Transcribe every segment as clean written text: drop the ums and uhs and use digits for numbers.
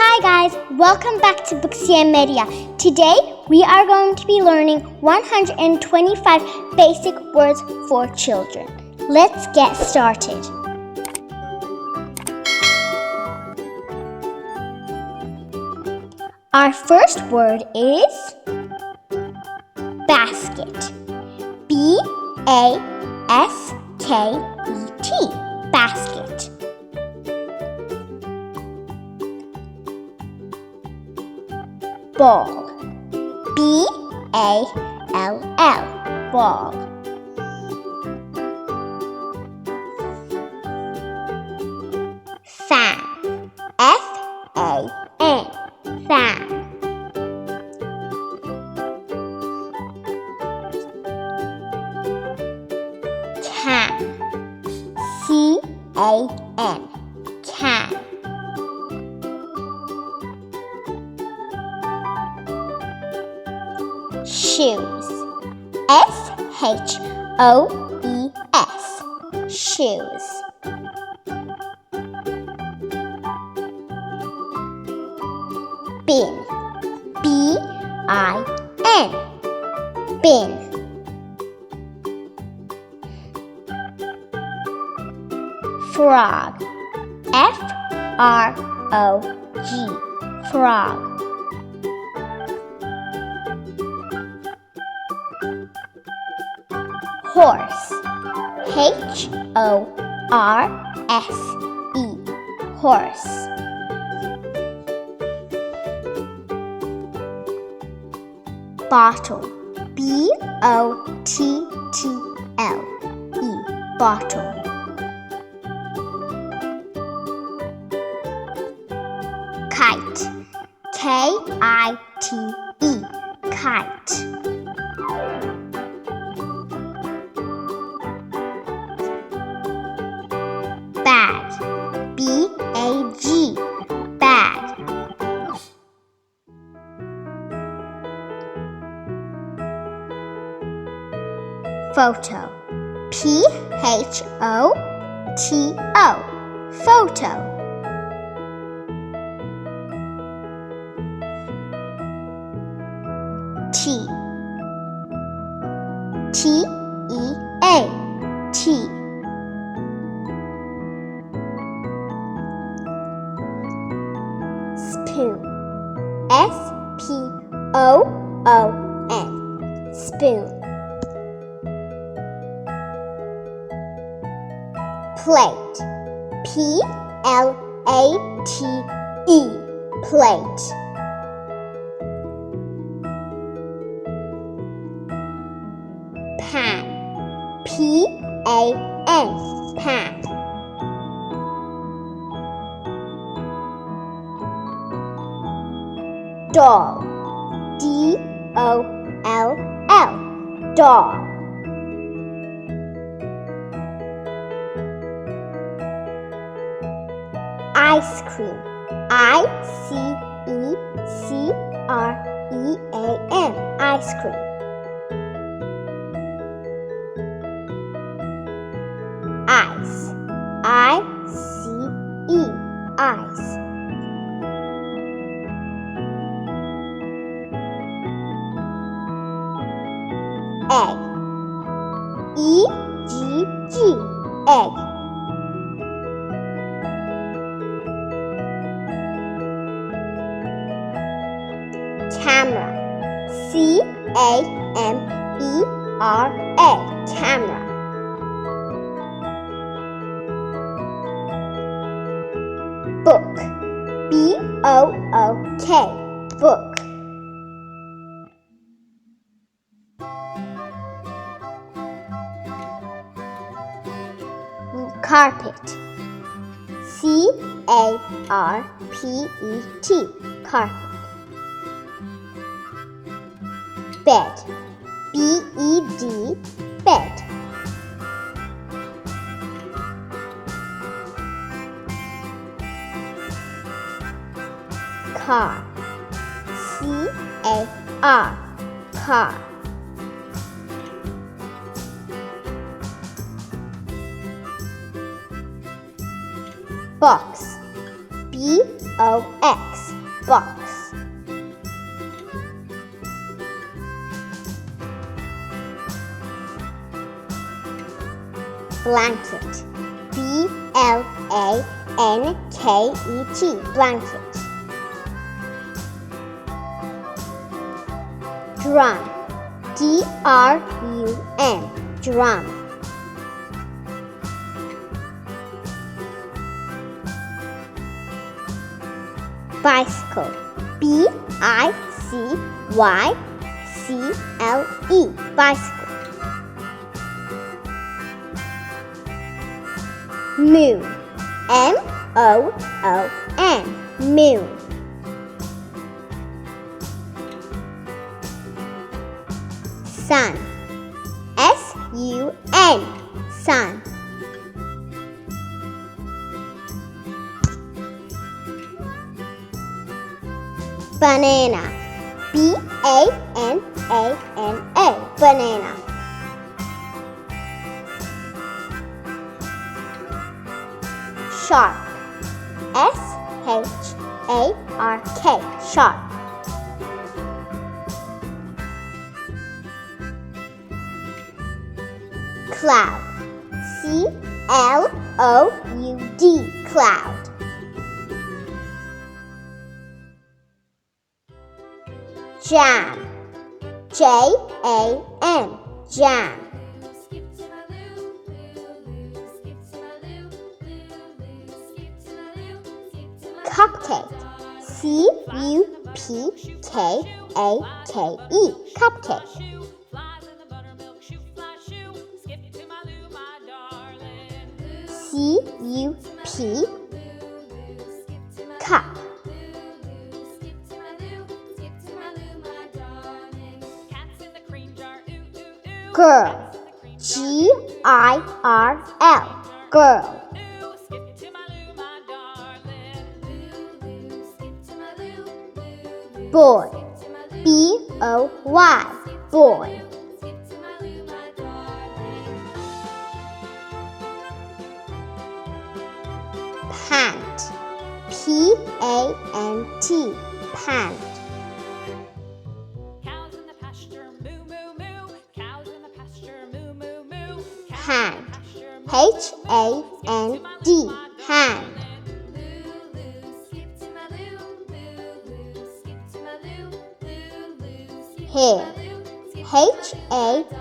Hi guys, welcome back to Buxia Media. Today we are going to be learning 125 basic words for children. Let's get started. Our first word is basket. B-A-S-K-E-T, basket. Ball. B-A-L-L, ball. Fan. F-A-N, fan. Can. C-A-N, can. Shoes. S-H-O-E-S, shoes. Bin. B-I-N, bin. Frog. F-R-O-G, frog. Horse. H-O-R-S-E, horse. Bottle. B-O-T-T-L-E, bottle. Kite. K-I-T-E, kite. Bag. B-A-G, bag. Photo. P-H-O-T-O, photo. Tea. T-E-A, tea. Spoon. S-P-O-O-N, spoon. Plate. P-L-A-T-E, plate. Pan. P-A-N, pan. Doll. D-O-L-L, doll. Ice cream. I-C-E-C-R-E-A-M, ice cream. Ice. I-C-E, ice. Egg. E-G-G, egg. Camera. C-A-M-E-R-A, camera. Book. B-O-O-K, book. Carpet. C-A-R-P-E-T, carpet. Bed. B-E-D, bed. Car. C-A-R, car. Box. B B-O-X, box. Blanket, B-L-A-N-K-E-T, blanket. Drum, D-R-U-M, drum. Bicycle, B-I-C-Y-C-L-E, bicycle. Moon, M-O-O-N, moon. Sun, S-U-N, sun. Banana, B-A-N-A-N-A, banana. Shark, S-H-A-R-K, shark. Cloud, C-L-O-U-D, cloud. Jam, J-A-M, jam. Cupcake, C-U-P-K-A-K-E, cupcake. C-U-P, cup. Girl, G-I-R-L, girl. Boy, B-O-Y, boy. Pant, P-A-N-T, pant. Hand, H-A-N-D, hand. Hair, H-A-I-R,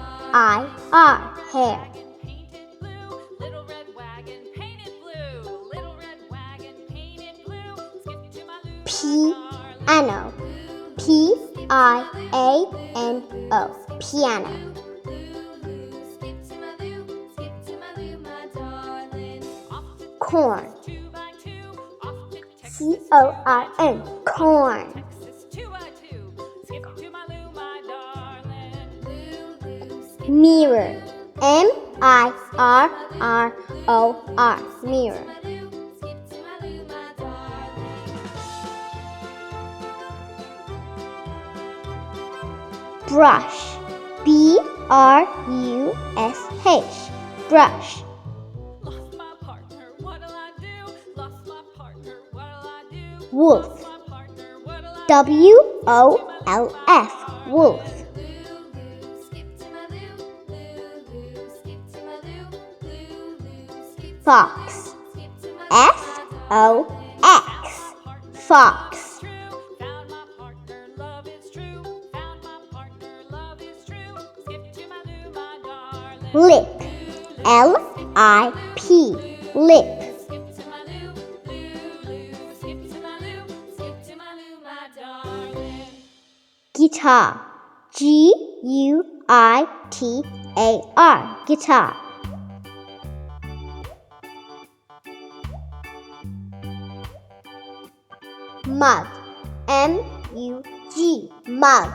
hair. Piano, P-I-A-N-O, piano. Corn, C-O-R-N, corn. Mirror, M-I-R-R-O-R, mirror. Brush, B-R-U-S-H, brush. Wolf, W-O-L-F, wolf. Fox, F-O-X, fox. Lip, L-I-P, lip. Guitar, G-U-I-T-A-R, guitar. Mug, M-U-G, mug.